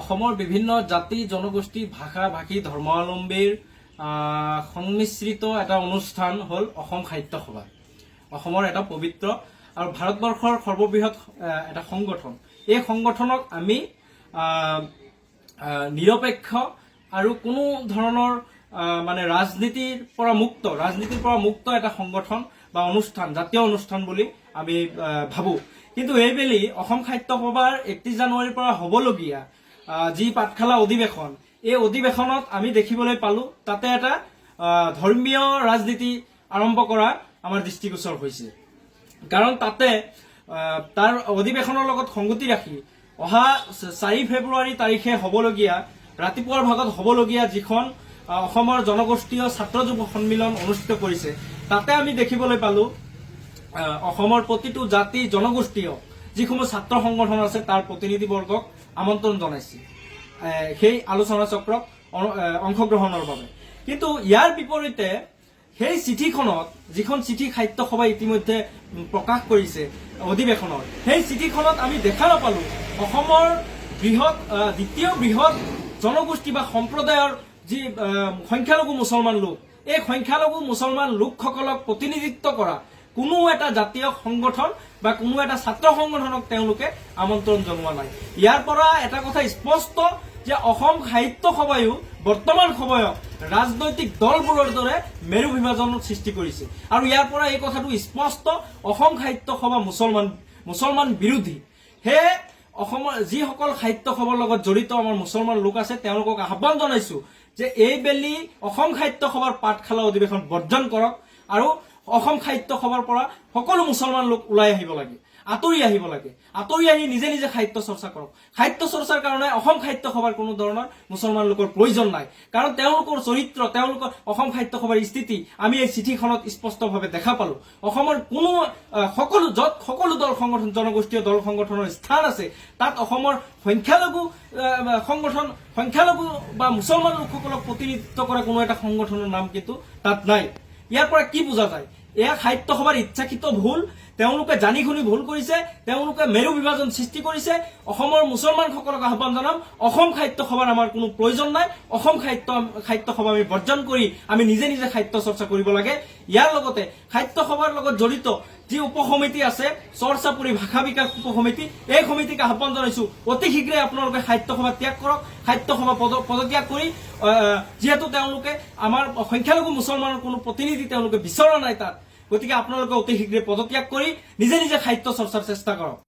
অসমৰ বিভিন্ন জাতি জনগোষ্ঠী ভাষা ভাষী ধৰ্মাৱলম্বীৰ সংমিশ্ৰিত এটা অনুষ্ঠান হ'ল অসম সাহিত্য সভা। অসমৰ এটা পবিত্ৰ আৰু ভাৰতবৰ্ষৰ সৰ্ববৃহৎ এটা সংগঠন। এই সংগঠনক আমি নিৰপেক্ষ আৰু কোনো ধৰণৰ মানে ৰাজনীতিৰ পৰা মুক্ত এটা সংগঠন বা অনুষ্ঠান, জাতীয় অনুষ্ঠান বুলি আমি ভাবো। কিন্তু এইবেলি অসম সাহিত্য সভাৰ 31 জানুৱাৰীৰ পৰা হ'বলগীয়া যি পাঠশালা অধিৱেশন, এই অধিৱেশনত আমি দেখিবলৈ পালো তাতে এটা ধৰ্মীয় ৰাজনীতি আৰম্ভ কৰা আমাৰ দৃষ্টিগোচৰ হৈছে। কাৰণ তাতে তাৰ অধিৱেশনৰ লগত সংগতি ৰাখি অহা 4 ফেব্ৰুৱাৰী তাৰিখে হ'বলগীয়া ৰাতিপুৱাৰ ভাগত হ'বলগীয়া যিখন অসমৰ জনগোষ্ঠীয় ছাত্ৰ যুৱ সন্মিলন অনুষ্ঠিত কৰিছে, তাতে আমি দেখিবলৈ পালো অসমৰ প্ৰতিটো জাতি জনগোষ্ঠীয় যিসমূহ ছাত্ৰ সংগঠন আছে তাৰ প্ৰতিনিধিবৰ্গক আমন্ত্ৰণ জনাইছে সেই আলোচনা চক্ৰত অংশগ্ৰহণৰ বাবে। কিন্তু ইয়াৰ বিপৰীতে সেই চিঠিখনত, যিখন চিঠি সাহিত্য সভাই ইতিমধ্যে প্ৰকাশ কৰিছে অধিৱেশনৰ, সেই চিঠিখনত আমি দেখা নাপালো অসমৰ দ্বিতীয় বৃহৎ জনগোষ্ঠী বা সম্প্ৰদায়ৰ যি সংখ্যালঘু মুছলমান লোক, এই সংখ্যালঘু মুছলমান লোকসকলক প্ৰতিনিধিত্ব কৰা কোনো এটা জাতীয় সংগঠন বা কোনো এটা ছাত্ৰ সংগঠনক তেওঁলোকে আমন্ত্ৰণ জনোৱা নাই। ইয়াৰ পৰা এটা কথা স্পষ্ট যে অসম সাহিত্য সভায়ো বৰ্তমান সময়ত ৰাজনৈতিক দলবোৰৰ দৰে মেৰু বিভাজনৰ সৃষ্টি কৰিছে। আৰু ইয়াৰ পৰা এই কথাটো স্পষ্ট, অসম সাহিত্য সভা মুছলমান বিৰোধী। সেয়ে অসমৰ যিসকল সাহিত্য সভাৰ লগত জড়িত আমাৰ মুছলমান লোক আছে তেওঁলোকক আহ্বান জনাইছো যে এইবেলি অসম সাহিত্য সভাৰ পাঠশালা অধিৱেশন বৰ্জন কৰক আৰু অসম সাহিত্য সভাৰ পৰা সকলো মুছলমান লোক ওলাই আহিব লাগে, আঁতৰি আহিব লাগে, আঁতৰি আহি নিজে নিজে সাহিত্য চৰ্চা কৰক। সাহিত্য চৰ্চাৰ কাৰণে অসম সাহিত্য সভাৰ কোনো ধৰণৰ মুছলমান লোকৰ প্ৰয়োজন নাই। কাৰণ তেওঁলোকৰ চৰিত্ৰ, তেওঁলোকৰ অসম সাহিত্য সভাৰ স্থিতি আমি এই চিঠিখনত স্পষ্টভাৱে দেখা পালো। অসমৰ কোনো সকলো দল সংগঠন, জনগোষ্ঠীয় দল সংগঠনৰ স্থান আছে, তাত অসমৰ সংখ্যালঘু বা মুছলমান লোকসকলক প্ৰতিনিধিত্ব কৰা কোনো এটা সংগঠনৰ নাম কিন্তু তাত নাই। ইয়াৰ পৰা কি বুজা যায়? এয়া সাহিত্য সভাৰ ইচ্ছাকৃত ভুল। তেওঁলোকে জানি শুনি ভুল কৰিছে, তেওঁলোকে মেৰু বিভাজন সৃষ্টি কৰিছে। অসমৰ মুছলমানসকলক আহ্বান জনাম, অসম সাহিত্য সভাৰ আমাৰ কোনো প্ৰয়োজন নাই। অসম সাহিত্য সভা আমি বৰ্জন কৰি আমি নিজে নিজে সাহিত্য চৰ্চা কৰিব লাগে। ইয়াৰ লগতে সাহিত্য সভাৰ লগত জড়িত যি উপসমিতি আছে, চৰচাপুৰী ভাষা বিকাশ উপসমিতি, এই সমিতিক আহ্বান জনাইছো অতি শীঘ্ৰে আপোনালোকে সাহিত্য সভা ত্যাগ কৰক। সাহিত্য সভা পদত্যাগ কৰি, যিহেতু তেওঁলোকে আমাৰ সংখ্যালঘু মুছলমানৰ কোনো প্ৰতিনিধি তেওঁলোকে বিচৰা নাই তাত, গতিকে আপোনালোকে অতি শীঘ্ৰে পদত্যাগ কৰি নিজে নিজে সাহিত্য চৰ্চাৰ চেষ্টা কৰক।